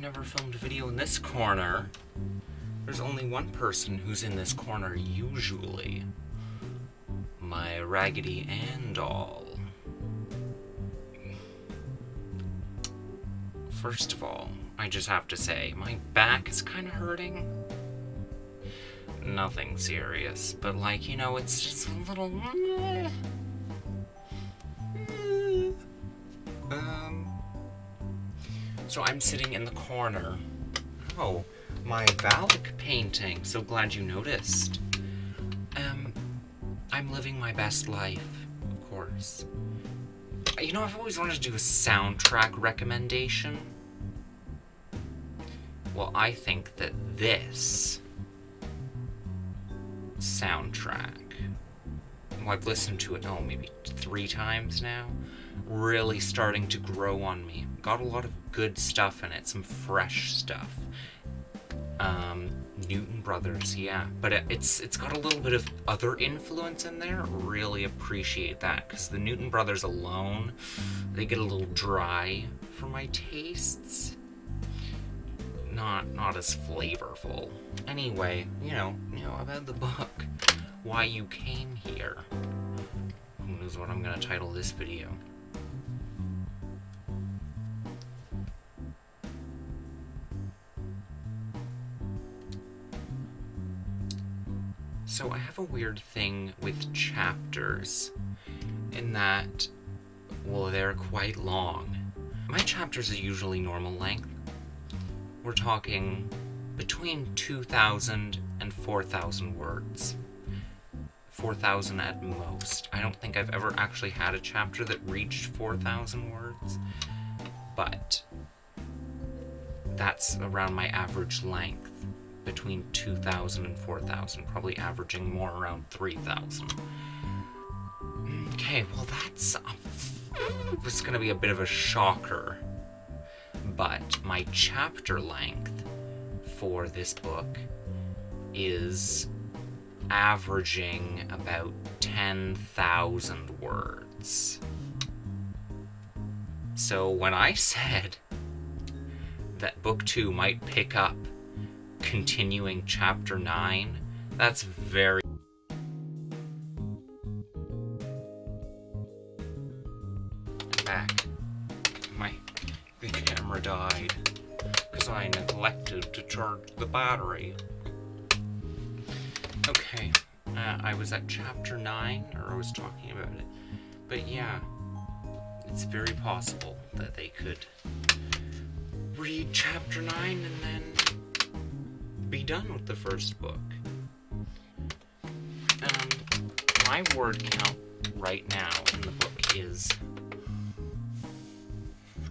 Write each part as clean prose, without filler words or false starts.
never filmed a video in this corner. There's only one person who's in this corner usually. My Raggedy Ann doll. First of all, I just have to say, my back is kind of hurting. Nothing serious, but like, you know, it's just a little... So I'm sitting in the corner. Oh, my Valak painting. So glad you noticed. I'm living my best life, of course. You know, I've always wanted to do a soundtrack recommendation. Well, I think that this soundtrack, well, I've listened to it, maybe 3 times now, really starting to grow on me. Got a lot of good stuff in it, some fresh stuff. Newton Brothers, yeah, but it's got a little bit of other influence in there. Really appreciate that, because the Newton Brothers alone, they get a little dry for my tastes. Not as flavorful. Anyway, you know about the book, Why You Came Here. Who knows what I'm gonna title this video? So I have a weird thing with chapters, in that, well, they're quite long. My chapters are usually normal length. We're talking between 2,000 and 4,000 words. 4,000 at most. I don't think I've ever actually had a chapter that reached 4,000 words, but that's around my average length. Between 2,000 and 4,000, probably averaging more around 3,000. Okay, well that's gonna be a bit of a shocker, but my chapter length for this book is averaging about 10,000 words. So when I said that book 2 might pick up continuing chapter 9, that's very... back. The camera died because I neglected to charge the battery. Okay, I was at chapter 9, or I was talking about it, but yeah, it's very possible that they could read chapter 9 and then be done with the first book. My word count right now in the book is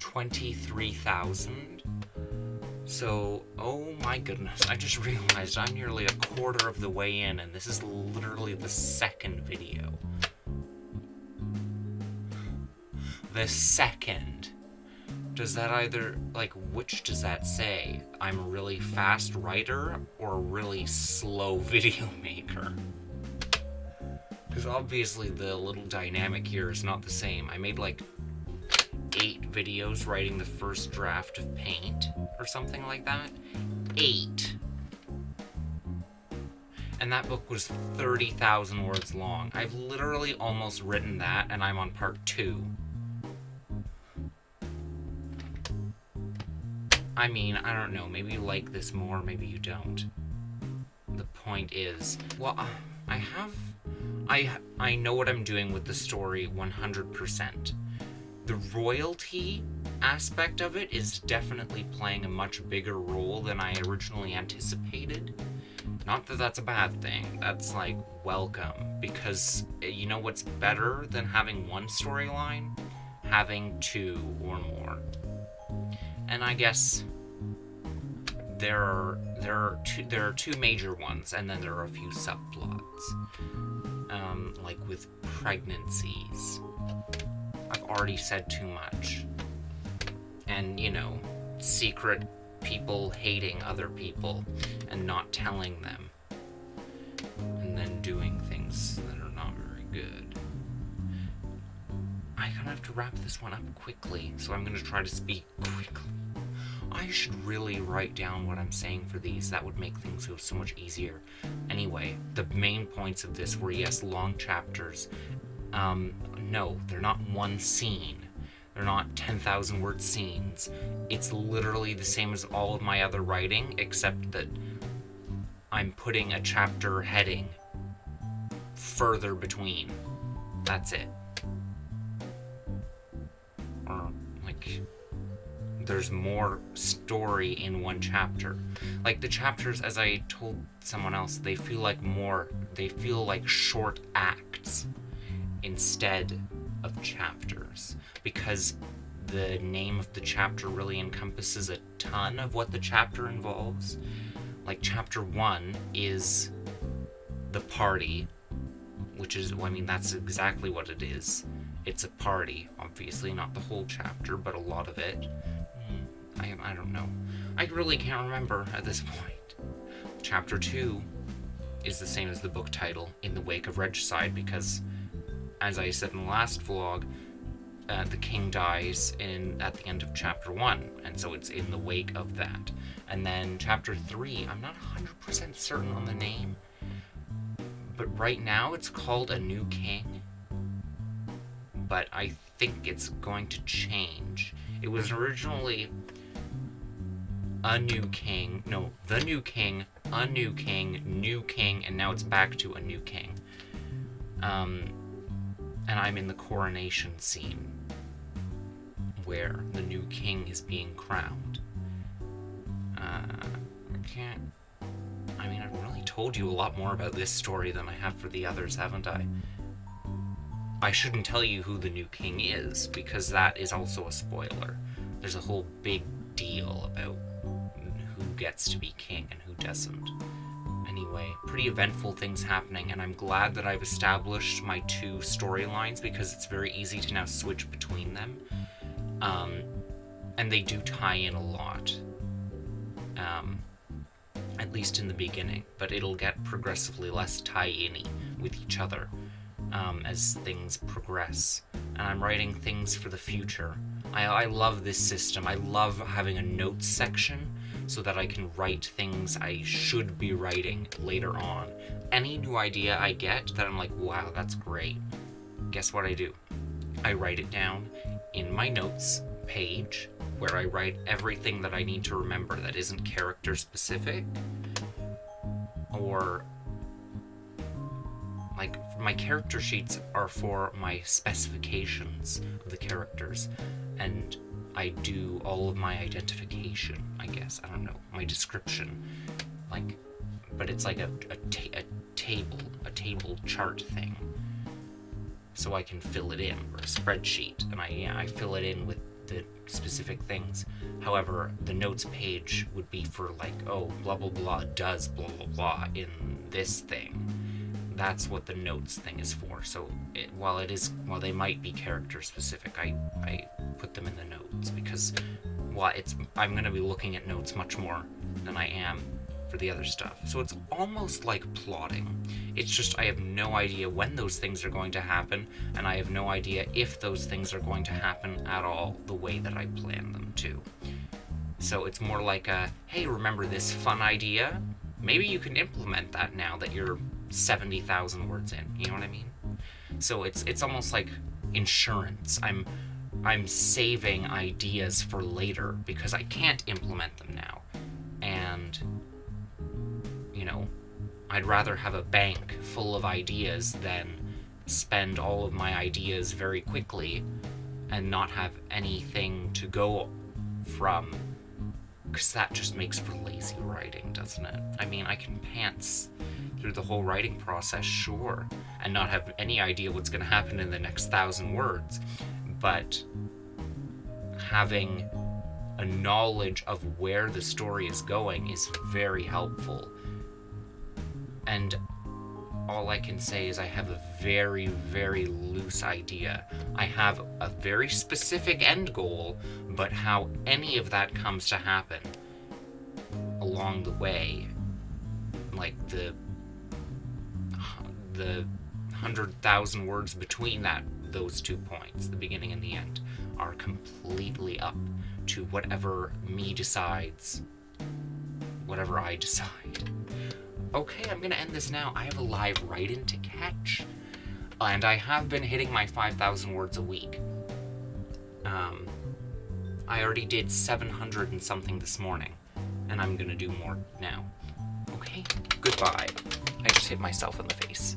23,000. So, oh my goodness, I just realized I'm nearly a quarter of the way in, and this is literally the second video. The second. Does that either, like, which does that say? I'm a really fast writer or a really slow video maker? Because obviously the little dynamic here is not the same. I made like 8 videos writing the first draft of Paint or something like that. 8. And that book was 30,000 words long. I've literally almost written that, and I'm on part 2. I mean, I don't know, maybe you like this more, maybe you don't. The point is, well, I know what I'm doing with the story 100%. The royalty aspect of it is definitely playing a much bigger role than I originally anticipated. Not that that's a bad thing, that's like, welcome, because you know what's better than having one storyline? Having 2 or more. And I guess there are 2 major ones, and then there are a few subplots. Like with pregnancies. I've already said too much. And, you know, secret people hating other people and not telling them. And then doing things that are not very good. I kind of have to wrap this one up quickly, so I'm going to try to speak quickly. I should really write down what I'm saying for these. That would make things go so much easier. Anyway, the main points of this were, yes, long chapters. No, they're not one scene. They're not 10,000 word scenes. It's literally the same as all of my other writing, except that I'm putting a chapter heading further between. That's it. Or, like, there's more story in one chapter. Like, the chapters, as I told someone else, they feel like short acts instead of chapters, because the name of the chapter really encompasses a ton of what the chapter involves. Like, chapter 1 is the party, which is, I mean, that's exactly what it is. It's a party, obviously not the whole chapter, but a lot of it. I don't know. I really can't remember at this point. Chapter 2 is the same as the book title, In the Wake of Regicide, because, as I said in the last vlog, the king dies at the end of chapter 1, and so it's in the wake of that. And then chapter 3, I'm not 100% certain on the name, but right now it's called A New King, but I think it's going to change. It was originally A New King, no, The New King, A New King, New King, and now it's back to A New King. And I'm in the coronation scene where the new king is being crowned. I've really told you a lot more about this story than I have for the others, haven't I? I shouldn't tell you who the new king is, because that is also a spoiler. There's a whole big deal about who gets to be king and who doesn't. Anyway, pretty eventful things happening, and I'm glad that I've established my two storylines, because it's very easy to now switch between them. And they do tie in a lot. At least in the beginning, but it'll get progressively less tie-in-y with each other as things progress. And I'm writing things for the future. I love this system. I love having a notes section so that I can write things I should be writing later on. Any new idea I get that I'm like, wow, that's great, guess what I do? I write it down in my notes page, where I write everything that I need to remember that isn't character specific, or like my character sheets are for my specifications of the characters, and I do all of my identification, I guess, I don't know, my description, like, but it's like a table chart thing, so I can fill it in, or a spreadsheet, and I fill it in with the specific things. However, the notes page would be for like, oh, blah blah blah does blah blah blah in this thing. That's what the notes thing is for. So while they might be character specific, I put them in the notes, because I'm going to be looking at notes much more than I am for the other stuff. So it's almost like plotting. It's just I have no idea when those things are going to happen, and I have no idea if those things are going to happen at all the way that I plan them to. So it's more like a, hey, remember this fun idea? Maybe you can implement that now that you're 70,000 words in. You know what I mean? So it's almost like insurance. I'm saving ideas for later because I can't implement them now. And I'd rather have a bank full of ideas than spend all of my ideas very quickly and not have anything to go from, because that just makes for lazy writing, doesn't it? I mean, I can pants through the whole writing process, sure, and not have any idea what's going to happen in the next 1,000 words, but having a knowledge of where the story is going is very helpful. And all I can say is I have a very, very loose idea. I have a very specific end goal, but how any of that comes to happen along the way, like the 100,000 words between those 2 points, the beginning and the end, are completely up to whatever me decides, whatever I decide. Okay, I'm gonna end this now. I have a live write-in to catch, and I have been hitting my 5,000 words a week. I already did 700 and something this morning, and I'm gonna do more now. Okay, goodbye. I just hit myself in the face.